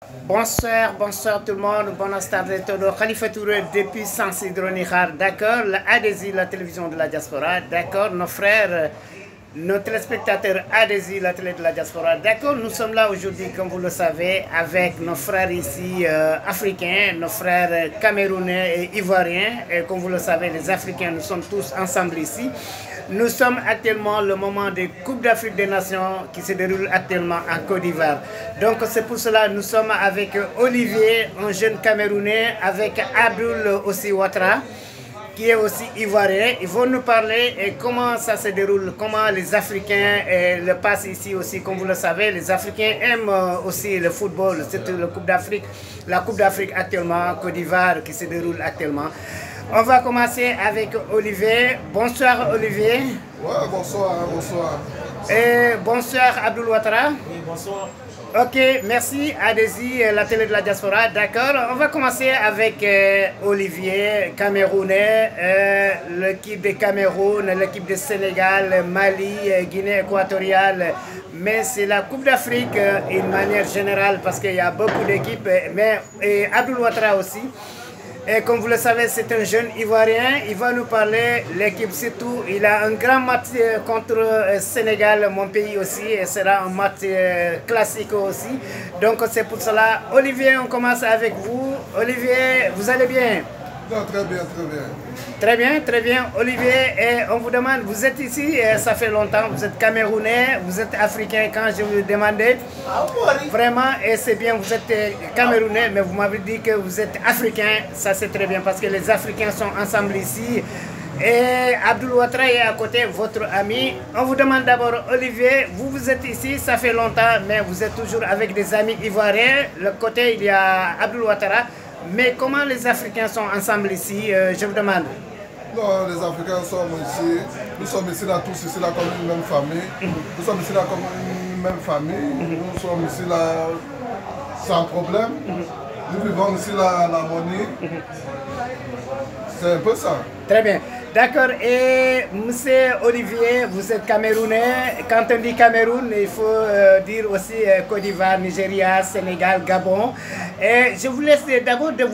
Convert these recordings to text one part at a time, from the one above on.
Bonsoir, bonsoir tout le monde, bonsoir tarde todo. Khalifa Touré depuis San Isidro Nikhar, d'accord, la ADSI, la télévision de la diaspora, d'accord, nos frères, nos téléspectateurs ADSI, la télé de la diaspora, d'accord, nous sommes là aujourd'hui, comme vous le savez, avec nos frères ici africains, nos frères camerounais et ivoiriens, et comme vous le savez, les Africains, nous sommes tous ensemble ici. Nous sommes actuellement le moment des Coupes d'Afrique des Nations qui se déroulent actuellement en Côte d'Ivoire. Donc c'est pour cela que nous sommes avec Olivier, un jeune Camerounais, avec Abdoul aussi Ouattara, qui est aussi ivoirien. Ils vont nous parler et comment ça se déroule, comment les Africains le passent ici aussi. Comme vous le savez, les Africains aiment aussi le football, surtout la Coupe d'Afrique actuellement, Côte d'Ivoire qui se déroule actuellement. On va commencer avec Olivier. Bonsoir Olivier. Ouais, bonsoir, bonsoir. Et bonsoir Abdoul Ouattara. Oui, bonsoir. Ok, merci ADSI, la télé de la diaspora. D'accord, on va commencer avec Olivier, Camerounais, l'équipe de Cameroun, l'équipe de Sénégal, Mali, Guinée équatoriale. Mais c'est la Coupe d'Afrique d'une manière générale parce qu'il y a beaucoup d'équipes. Mais Abdoul Ouattara aussi. Et comme vous le savez, c'est un jeune Ivoirien. Il va nous parler, l'équipe surtout. Il a un grand match contre Sénégal, mon pays aussi. Et sera un match classique aussi. Donc c'est pour cela. Olivier, on commence avec vous. Olivier, vous allez bien? Non, très bien, très bien. Très bien, très bien. Olivier, on vous demande, vous êtes ici, ça fait longtemps, vous êtes Camerounais, vous êtes Africain quand je vous demandais. Vraiment, et c'est bien, vous êtes Camerounais, mais vous m'avez dit que vous êtes Africain, ça c'est très bien parce que les Africains sont ensemble ici. Et Abdoul Ouattara est à côté, votre ami. On vous demande d'abord, Olivier, vous êtes ici, ça fait longtemps, mais vous êtes toujours avec des amis ivoiriens. Le côté, il y a Abdoul Ouattara. Mais comment les Africains sont ensemble ici, je vous demande? Non, les Africains sont ici, nous sommes ici là tous ici là comme une même famille. Nous sommes ici là comme une même famille. Nous sommes ici là sans problème. Nous vivons ici là l'harmonie. C'est un peu ça. Très bien. D'accord. Et monsieur Olivier, vous êtes Camerounais. Quand on dit Cameroun, il faut dire aussi Côte d'Ivoire, Nigeria, Sénégal, Gabon. Et je vous laisse d'abord de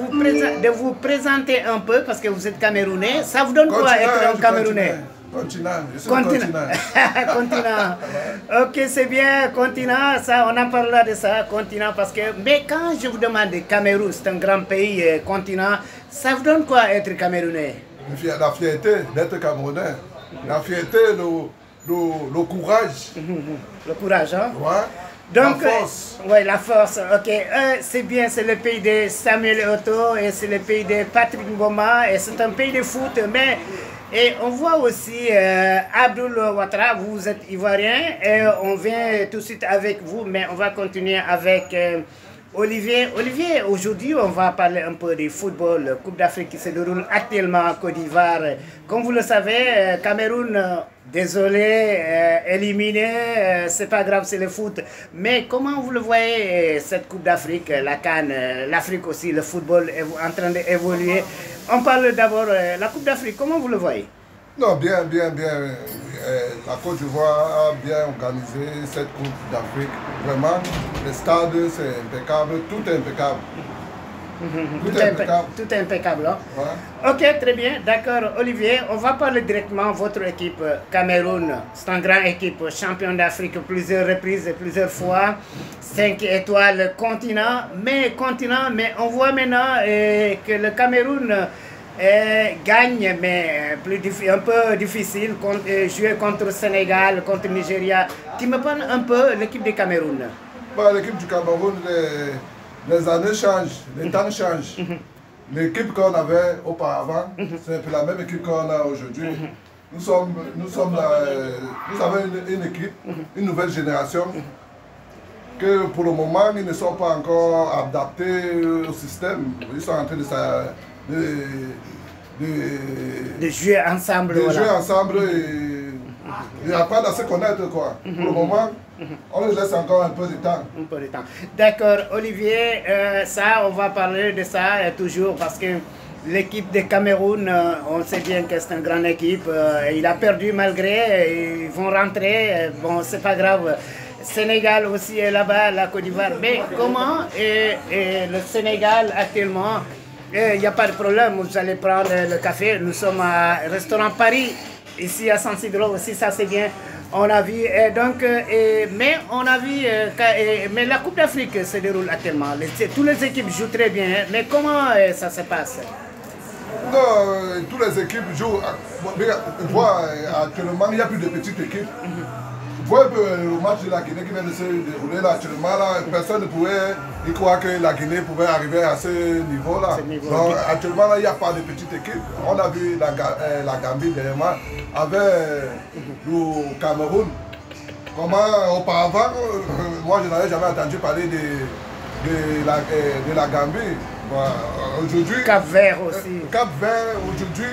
vous présenter un peu parce que vous êtes Camerounais. Ça vous donne quoi être un Camerounais? Continent, je suis continent. Continent. Ok, c'est bien, continent, ça, on en parlera de ça, continent, parce que, mais quand je vous demande Cameroun, c'est un grand pays, continent, ça vous donne quoi être Camerounais? La fierté d'être Camerounais, la fierté, le courage. Le courage, hein? Ouais. Donc, la force. Oui, la force, ok. C'est bien, c'est le pays de Samuel Eto'o et c'est le pays de Patrick Mboma et c'est un pays de foot, mais... Et on voit aussi Abdoul Ouattara, vous êtes ivoirien et on vient tout de suite avec vous, mais on va continuer avec Olivier. Olivier, aujourd'hui on va parler un peu du football, Coupe d'Afrique qui se déroule actuellement en Côte d'Ivoire. Comme vous le savez, Cameroun, désolé, éliminé, c'est pas grave, c'est le foot. Mais comment vous le voyez, cette Coupe d'Afrique, la CAN, l'Afrique aussi, le football est en train d'évoluer? On parle d'abord de la Coupe d'Afrique, comment vous le voyez? Non, bien, bien, bien. La Côte d'Ivoire a bien organisé cette Coupe d'Afrique. Vraiment, les stades, c'est impeccable, tout est impeccable. Tout est impeccable. Hein? Ouais. Ok, très bien, d'accord. Olivier, on va parler directement de votre équipe Cameroun. C'est une grande équipe, champion d'Afrique plusieurs reprises et plusieurs fois. 5 étoiles, continent, mais on voit maintenant que le Cameroun gagne, mais un peu difficile, jouer contre le Sénégal, contre le Nigeria. Tu me parles un peu l'équipe du Cameroun? L'équipe du Cameroun, les années changent, les temps changent. L'équipe qu'on avait auparavant, c'est un peu la même équipe qu'on a aujourd'hui. Nous avons une équipe, une nouvelle génération, que pour le moment, ils ne sont pas encore adaptés au système. Ils sont en train de jouer ensemble. De jouer ensemble et apprendre à se connaître, quoi. Pour le moment, on les laisse encore un peu de temps. Un peu de temps. D'accord, Olivier, ça, on va parler de ça toujours parce que l'équipe de Cameroun, on sait bien que c'est une grande équipe. Il a perdu malgré, ils vont rentrer, bon, c'est pas grave. Sénégal aussi est là-bas, la Côte d'Ivoire. Mais comment le Sénégal actuellement, il n'y a pas de problème, vous allez prendre le café. Nous sommes à Restaurant Paris, ici à San Isidro aussi, ça c'est bien. On a vu, mais on a vu, mais la Coupe d'Afrique se déroule actuellement. Toutes les équipes jouent très bien, mais comment ça se passe? Non, toutes les équipes jouent. Actuellement, il n'y a plus de petites équipes. Vous voyez le match de la Guinée qui vient de se dérouler là, actuellement, là, personne ne pouvait y croire que la Guinée pouvait arriver à ce niveau-là. Donc, actuellement, là, il n'y a pas de petites équipes. On a vu la Gambie dernièrement avec le Cameroun. Comment auparavant, moi je n'avais jamais entendu parler de la Gambie. Aujourd'hui, Cap Vert aussi. Cap Vert, aujourd'hui,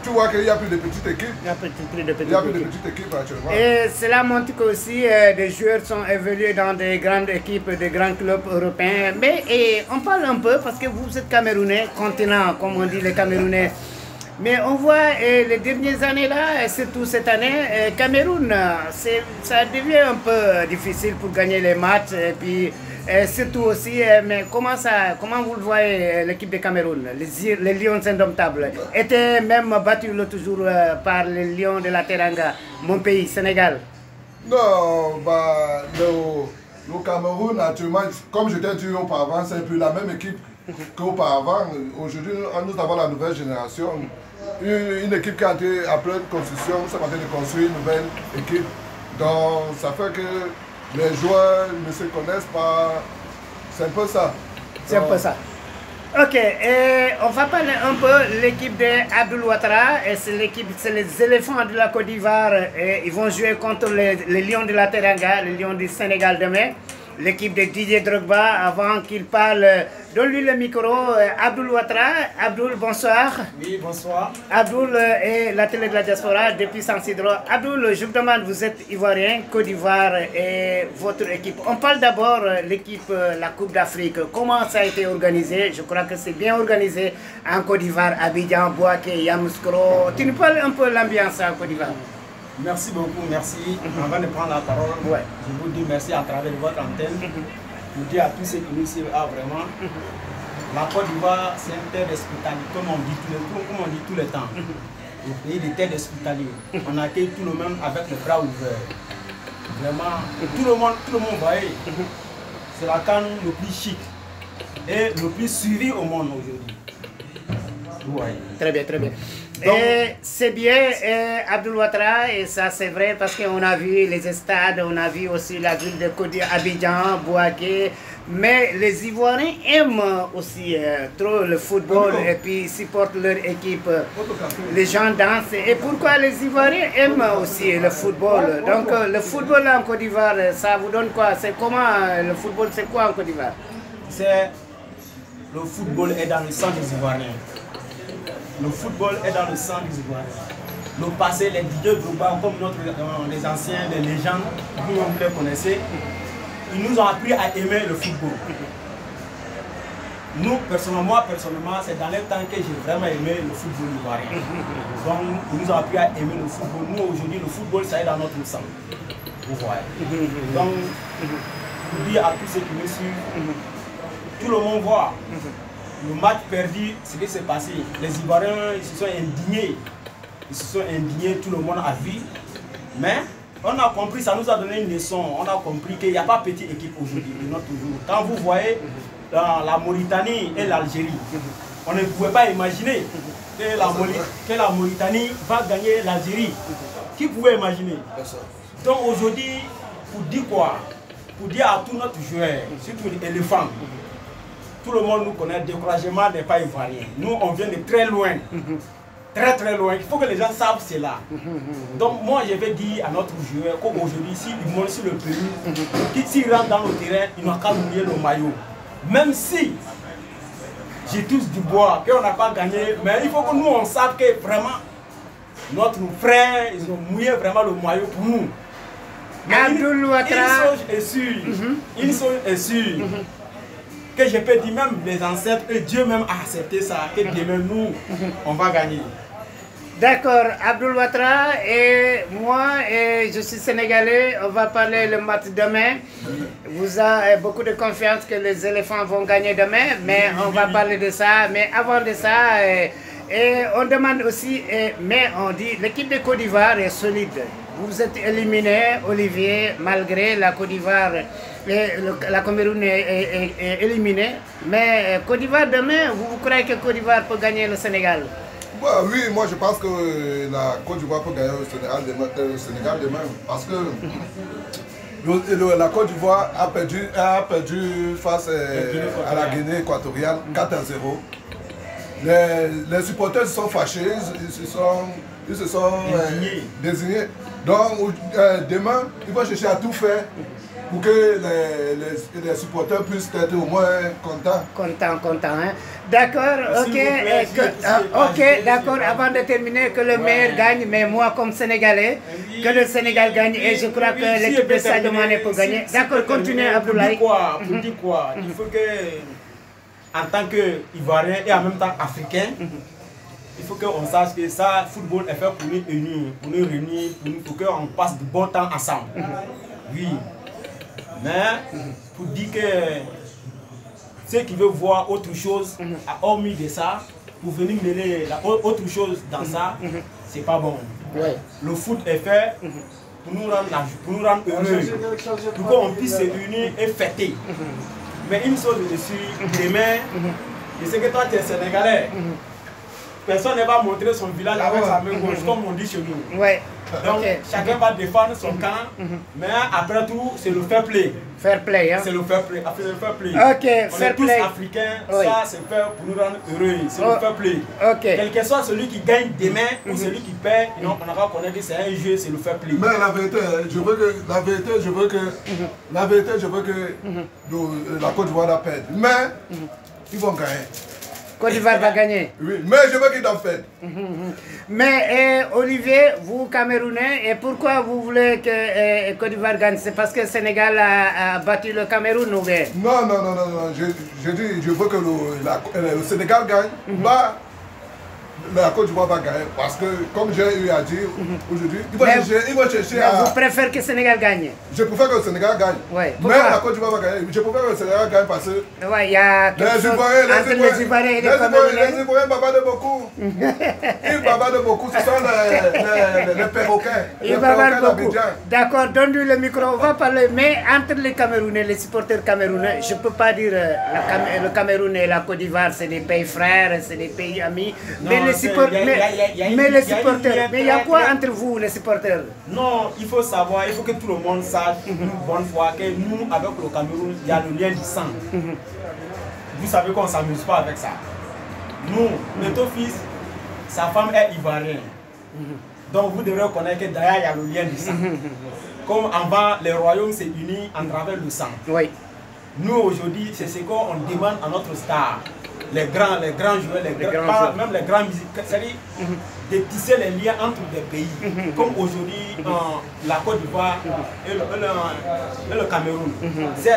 tu vois qu'il n'y a plus de petites équipes. Il n'y a plus de petites équipes actuellement. Et cela montre qu'aussi des joueurs sont évolués dans des grandes équipes, des grands clubs européens. Mais on parle un peu parce que vous êtes Camerounais, continent, comme on dit les Camerounais. Mais on voit les dernières années là, surtout cette année, Cameroun, ça devient un peu difficile pour gagner les matchs. Et puis surtout aussi, mais comment vous le voyez, l'équipe de Cameroun, les Lions indomptables, étaient même battus l'autre jour par les Lions de la Teranga, mon pays, Sénégal. Non, le Cameroun actuellement, comme je t'ai dit auparavant, c'est plus la même équipe qu'auparavant. Aujourd'hui, nous avons la nouvelle génération. Une équipe qui a été en pleine construction, nous sommes en train de construire une nouvelle équipe. Donc ça fait que les joueurs ne se connaissent pas. C'est un peu ça. C'est un peu ça. Ok, on va parler un peu de l'équipe d'Abdoul Ouattara. C'est les éléphants de la Côte d'Ivoire. Ils vont jouer contre les Lions de la Teranga, les Lions du Sénégal demain. L'équipe de Didier Drogba, avant qu'il parle, donne-lui le micro. Abdoul Ouattara. Abdoul, bonsoir. Oui, bonsoir. Abdoul est la télé de la diaspora depuis San Isidro. Abdoul, je vous demande, vous êtes Ivoirien, Côte d'Ivoire et votre équipe. On parle d'abord de l'équipe, la Coupe d'Afrique. Comment ça a été organisé? Je crois que c'est bien organisé en Côte d'Ivoire, Abidjan, Bouaké, Yamoussoukro. Tu nous parles un peu de l'ambiance en Côte d'Ivoire? Merci beaucoup, merci. Avant de prendre la parole, je vous dis merci à travers votre antenne. Je dis à tous ceux qui nous suivent, vraiment, la Côte d'Ivoire, c'est un terre d'hospitalité, comme on dit tout le temps. Le pays des terres d'hospitalité. On accueille tout le monde avec les bras ouverts. Vraiment, tout le monde voyez, c'est la CAN le plus chic et le plus suivi au monde aujourd'hui. Ouais. Très bien, très bien. Et c'est bien, Abdoul Ouattara, et ça c'est vrai parce qu'on a vu les stades, on a vu aussi la ville de Côte d'Ivoire, Abidjan, Bouaké, mais les Ivoiriens aiment aussi trop le football et puis supportent leur équipe. Les gens dansent. Et pourquoi les Ivoiriens aiment aussi le football? Donc le football en Côte d'Ivoire, ça vous donne quoi? C'est comment le football, c'est quoi en Côte d'Ivoire? Le football est dans le sang des Ivoiriens. Le football est dans le sang des Ivoiriens. Le passé, les Didier Drogba, comme les anciens, les légendes, vous les connaissez, ils nous ont appris à aimer le football. Nous, personnellement, c'est dans les temps que j'ai vraiment aimé le football ivoirien. Donc, ils nous ont appris à aimer le football. Nous, aujourd'hui, le football, ça est dans notre sang. Vous voyez. Donc, je dis à tous ceux qui me suivent, tout le monde voit. Le match perdu, ce qui s'est passé, les Ivoiriens ils se sont indignés. Ils se sont indignés, tout le monde a vu. Mais on a compris, ça nous a donné une leçon. On a compris qu'il n'y a pas petite équipe aujourd'hui, de notre jour. Quand vous voyez dans la Mauritanie et l'Algérie, on ne pouvait pas imaginer que la Mauritanie va gagner l'Algérie. Qui pouvait imaginer? Donc aujourd'hui, pour dire quoi? Pour dire à tous notre joueurs, surtout les éléphants, tout le monde nous connaît, le découragement n'est pas ivoirien. Nous, on vient de très loin. Très très loin. Il faut que les gens savent cela. Donc moi, je vais dire à notre joueur qu'aujourd'hui, s'il monte sur le pays, s'il rentre dans le terrain, il n'a qu'à mouiller le maillot. Même si j'ai tous du bois, qu'on n'a pas gagné, mais il faut que nous, on sache que vraiment, notre frère, ils ont mouillé vraiment le maillot pour nous. Mais Abdoul Ouattara. Une chose est sûre. Que je peux dire, même les ancêtres, et Dieu même a accepté ça, que demain nous, on va gagner. D'accord, Abdoul Ouattara et moi, je suis sénégalais, on va parler le match demain. Vous avez beaucoup de confiance que les éléphants vont gagner demain, mais on va parler de ça. Mais avant de ça, et on demande aussi, mais on dit l'équipe de Côte d'Ivoire est solide. Vous êtes éliminé, Olivier, malgré la Côte d'Ivoire. La Cameroun est éliminée. Mais Côte d'Ivoire demain, vous croyez que Côte d'Ivoire peut gagner le Sénégal? Bah, oui, moi je pense que la Côte d'Ivoire peut gagner le Sénégal demain. Parce que la Côte d'Ivoire a perdu face à la Guinée équatoriale 4-0. Les supporters se sont fâchés, ils se sont désignés. Donc demain, il va chercher à tout faire pour que les supporters puissent être au moins contents. Contents, hein. D'accord, ok, d'accord, avant de terminer, que le meilleur gagne, mais moi comme Sénégalais, que le Sénégal gagne, et je crois que l'équipe de Sadio Mané peut gagner. D'accord, continuez Abdoulaye. Pour dire quoi? Il faut que, en tant qu'Ivoirien et en même temps Africain, il faut qu'on sache que ça, le football est fait pour nous unir, pour qu'on passe de bon temps ensemble. Oui. Mais pour dire que ceux qui veulent voir autre chose, hormis de ça, pour venir mêler autre chose dans ça, c'est pas bon. Ouais. Le foot est fait pour nous rendre heureux, pour qu'on puisse se réunir et fêter. Mais une chose je suis, demain, je sais que toi tu es Sénégalais. Personne ne va montrer son village avec sa main gauche, comme on dit chez nous. Ouais. Donc chacun va défendre son camp, mais après tout, c'est le fair play. Fair play, hein. C'est le fair play. Le fair play. Ok, on fair est tous play. africains, Oui. ça c'est fait pour nous rendre heureux. C'est le fair play. Ok. Quel que soit celui qui gagne demain ou celui qui perd, on aura connaître que c'est un jeu, c'est le fair play. Mais la vérité, je veux que la Côte d'Ivoire la perde. Mais ils vont gagner. Côte d'Ivoire va gagner. Oui, mais je veux qu'ils en perdent. Mais Olivier, vous Camerounais, et pourquoi vous voulez que Côte d'Ivoire gagne? C'est parce que le Sénégal a battu le Cameroun ou bien? Non. Je dis, je veux que le Sénégal gagne. Bah, la Côte d'Ivoire va gagner. Parce que, comme j'ai eu à dire aujourd'hui, il va chercher à... Vous préférez que le Sénégal gagne? Je préfère que le Sénégal gagne. Ouais. Mais la Côte d'Ivoire va gagner. Je préfère que le Sénégal gagne parce que... Ouais, il y a quelque chose entre les Ivoiriens et les Camerounais. Les Ivoiriens bavardent beaucoup. Ils bavardent beaucoup. Ce sont les perroquets. Ils bavardent beaucoup. D'accord, donne-lui le micro. On va parler. Mais entre les Camerounais, les supporters camerounais, je ne peux pas dire le Cameroun et la Côte d'Ivoire, c'est des pays frères, c'est des pays amis. Mais les supporters, mais il y a quoi entre vous, les supporters? Non, il faut savoir, il faut que tout le monde sache une bonne fois que nous, avec le Cameroun, il y a le lien du sang. Vous savez qu'on ne s'amuse pas avec ça. Nous, notre fils, sa femme est ivoirienne. Donc vous devrez reconnaître que derrière, il y a le lien du sang. Comme avant, les royaumes s'est unis en travers le sang. Oui. Nous, aujourd'hui, c'est ce qu'on demande à notre star. Les grands joueurs, même les grands musiciens, c'est-à-dire de tisser les liens entre des pays. Comme aujourd'hui, la Côte d'Ivoire et le Cameroun.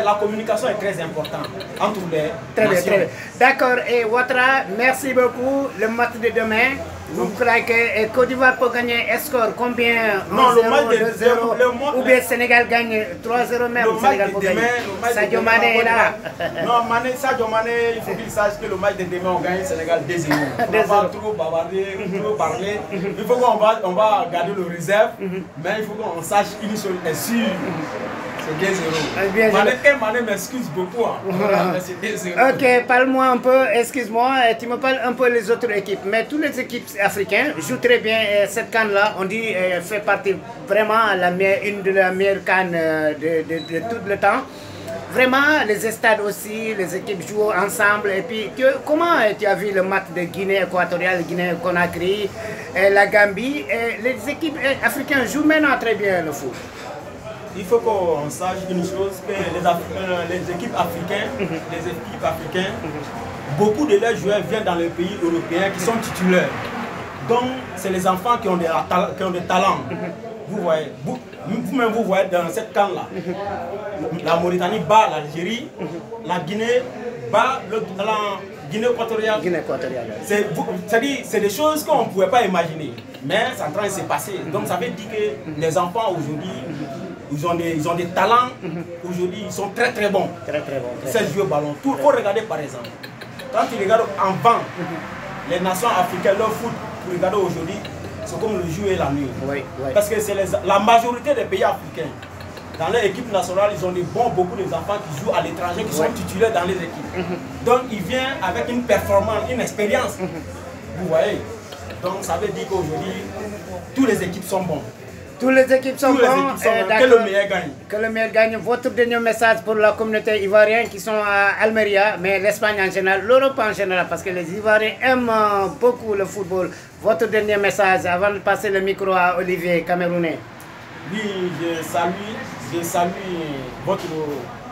La communication est très importante entre les nations. Très bien. D'accord. Et Ouattara, merci beaucoup. Le match de demain, vous croyez que Côte d'Ivoire peut gagner un score combien? 1-0, 2-0 ou bien Sénégal gagne 3-0 même? Sénégal peut gagner. Sadio Mané est là. Non, Sadio Mané, il faut qu'il sache que le match de demain, on gagne Sénégal 2-0. On va trop bavarder, trop parler. Il faut qu'on va garder le réserve, mais il faut qu'on sache une chose est sûre. C'est 2-0. Mané m'excuse beaucoup. Ok, parle-moi un peu, excuse-moi, tu me parles un peu des autres équipes. Mais toutes les équipes africaines jouent très bien cette canne-là. On dit fait partie vraiment une de la meilleures cannes de tout le temps. Vraiment, les stades aussi, les équipes jouent ensemble. Et puis, comment tu as vu le match de Guinée équatoriale, Guinée-Conakry, la Gambie? Les équipes africaines jouent maintenant très bien le foot. Il faut qu'on sache une chose, que les équipes africaines, beaucoup de leurs joueurs viennent dans les pays européens qui sont titulaires. Donc, c'est les enfants qui ont des talents. Vous voyez, vous-même vous voyez dans cette canne-là, la Mauritanie bat l'Algérie, la Guinée bat la Guinée équatoriale. C'est-à-dire, c'est des choses qu'on ne pouvait pas imaginer, mais c'est en train de se passer. Donc ça veut dire que les enfants aujourd'hui, ils ont des talents, aujourd'hui ils sont très très bons. Très bons. Ils savent jouer au ballon. Il faut regarder par exemple, quand tu regardes avant, les nations africaines, leur foot, pour regarder aujourd'hui, c'est comme le jour et la nuit. Parce que c'est la majorité des pays africains. Dans leur équipe nationale, ils ont beaucoup d'enfants qui jouent à l'étranger, qui sont titulaires dans les équipes. Donc ils viennent avec une performance, une expérience. Vous voyez. Donc ça veut dire qu'aujourd'hui, toutes les équipes sont bonnes. Tous les équipes sont bonnes. Que le meilleur gagne. Que le meilleur gagne. Votre dernier message pour la communauté ivoirienne qui sont à Almeria, mais l'Espagne en général, l'Europe en général, parce que les Ivoiriens aiment beaucoup le football. Votre dernier message avant de passer le micro à Olivier Camerounais. Oui, je salue votre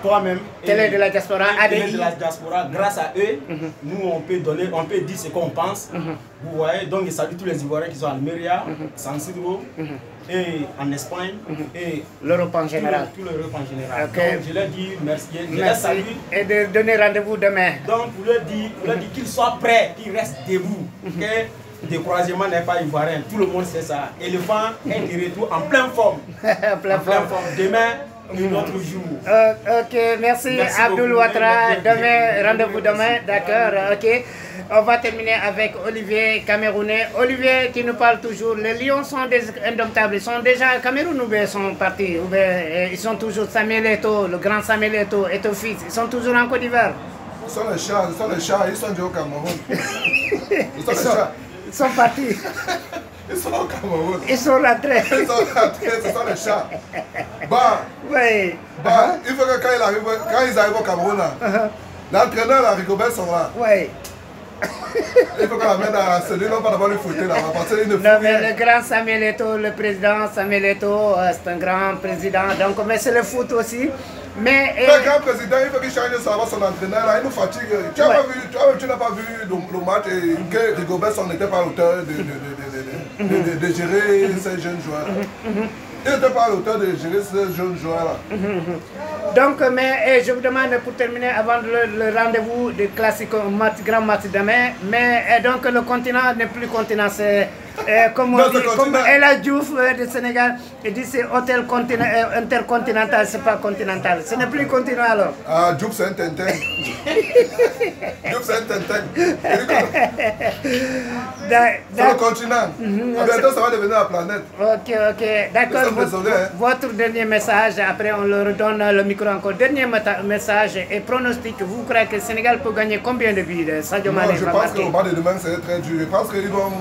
toi-même. Télé de la diaspora, Télé de la diaspora, grâce à eux, nous on peut dire ce qu'on pense. Vous voyez, donc je salue tous les Ivoiriens qui sont à Almeria, San Isidro, et en Espagne, et l'Europe en général. Tout l'Europe en général. Okay. Donc je leur dis merci, je les salue. Et de donner rendez-vous demain. Donc pour leur dire qu'ils soient prêts, qu'ils restent debout. Le découragement n'est pas ivoirien, tout le monde sait ça. Éléphant est de retour en pleine forme. en pleine forme. Demain, un autre jour. Ok, merci Abdoul Ouattara. Demain, rendez-vous demain, d'accord, ok. On va terminer avec Olivier Camerounais. Olivier, tu nous parles toujours, les Lions sont des indomptables, ils sont déjà à Cameroun ou bien sont partis, ou bien ils sont toujours Samuel Eto'o, le grand Samuel Eto'o, fils, ils sont toujours en Côte d'Ivoire. Ils sont les chats, ils sont déjà au Cameroun. Ils sont partis. Ils sont au Cameroun. Ils sont rentrés. Ils sont rentrés, ce sont les chats. Bah, oui. Il faut que quand ils arrivent au Cameroun, l'entraîneur, la Rigobert sont là. Oui. Il faut qu'on l'amène à celui-là, pas d'abord lui fouetter là. Non, mais le grand Samuel Eto'o, le président Samuel Eto'o, c'est un grand président. Donc, mais c'est le foot aussi. Mais le grand président, il faut qu'il change son entraîneur, là, il nous fatigue. Tu n'as pas vu le match et que Rigobert n'était pas à l'auteur de gérer ces jeunes joueurs. Il n'était pas à l'auteur de gérer ces jeunes joueurs là. Donc, mais je vous demande pour terminer avant le rendez-vous de classique grand match demain, mais donc le continent n'est plus continent, c'est comme El Hadji Diouf du Sénégal, il dit c'est hôtel intercontinental, c'est pas continental, ce n'est plus continent alors. Ah, Diouf c'est un tintin. Diouf c'est un tintin. C'est le continent. Bientôt ça va devenir la planète. Ok, d'accord. Votre dernier message, après on leur redonne le micro encore. Dernier message et pronostic, vous croyez que le Sénégal peut gagner combien de buts? Sadio Mané je pense qu'au bas de demain c'est très dur. Je pense qu'ils vont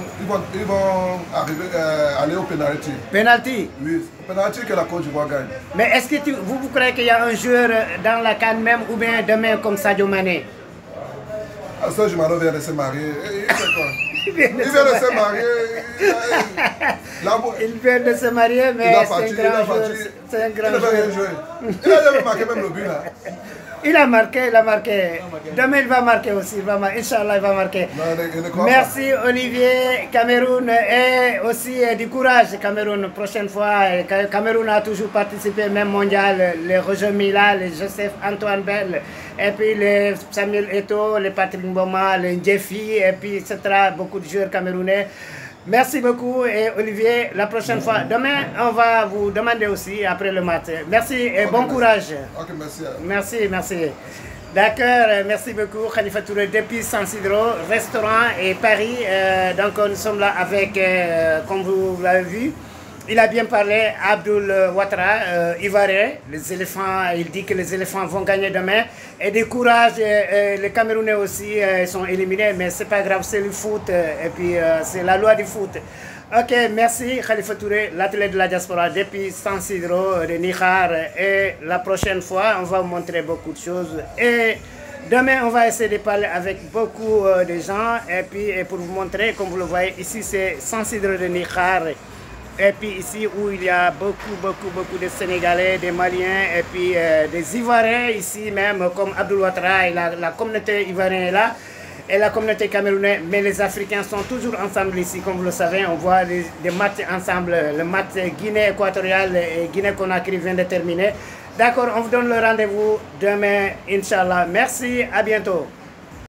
aller au penalty. Penalty? Oui, penalty que la Côte d'Ivoire gagne. Mais est-ce que vous croyez qu'il y a un joueur dans la CAN même ou bien demain comme Sadio Mané? Sadio Mané vient de se marier. Il vient de se marier. Il vient de se marier, mais c'est un grand joueur. Il a jamais marqué même le but là. Il a marqué. Demain, il va marquer aussi. Inch'Allah, il va marquer. Non, merci Olivier Cameroun et aussi du courage Cameroun. Prochaine fois, Cameroun a toujours participé même mondial. Les Roger Mila, les Joseph Antoine Bell, et puis les Samuel Eto'o, les Patrick Mboma, les Jeffy, et puis etc. Beaucoup de joueurs camerounais. Merci beaucoup et Olivier, la prochaine fois. Demain, on va vous demander aussi après le match. Merci et bon courage. Ok, merci. Merci. D'accord, merci beaucoup Khalifa Touré depuis San Isidro, restaurant et Paris. Donc nous sommes là avec, comme vous l'avez vu, il a bien parlé, Abdoul Ouattara, ivoirien, les éléphants, il dit que les éléphants vont gagner demain. Et du courage, les Camerounais aussi sont éliminés, mais c'est pas grave, c'est le foot, et puis c'est la loi du foot. Ok, merci Khalifa Touré, la télé de la diaspora depuis San Isidro de Nikhar. Et la prochaine fois, on va vous montrer beaucoup de choses. Et demain, on va essayer de parler avec beaucoup de gens. Et puis, pour vous montrer, comme vous le voyez, ici c'est San Isidro de Nikhar. Et puis ici où il y a beaucoup de Sénégalais, des Maliens et puis des Ivoiriens ici même comme Abdoul Ouattara et la communauté ivoirienne est là. et la communauté camerounaise, mais les Africains sont toujours ensemble ici, comme vous le savez. On voit des matchs ensemble. Le match Guinée équatoriale et Guinée-Conakry vient de terminer. D'accord, on vous donne le rendez-vous demain, Inch'Allah. Merci, à bientôt.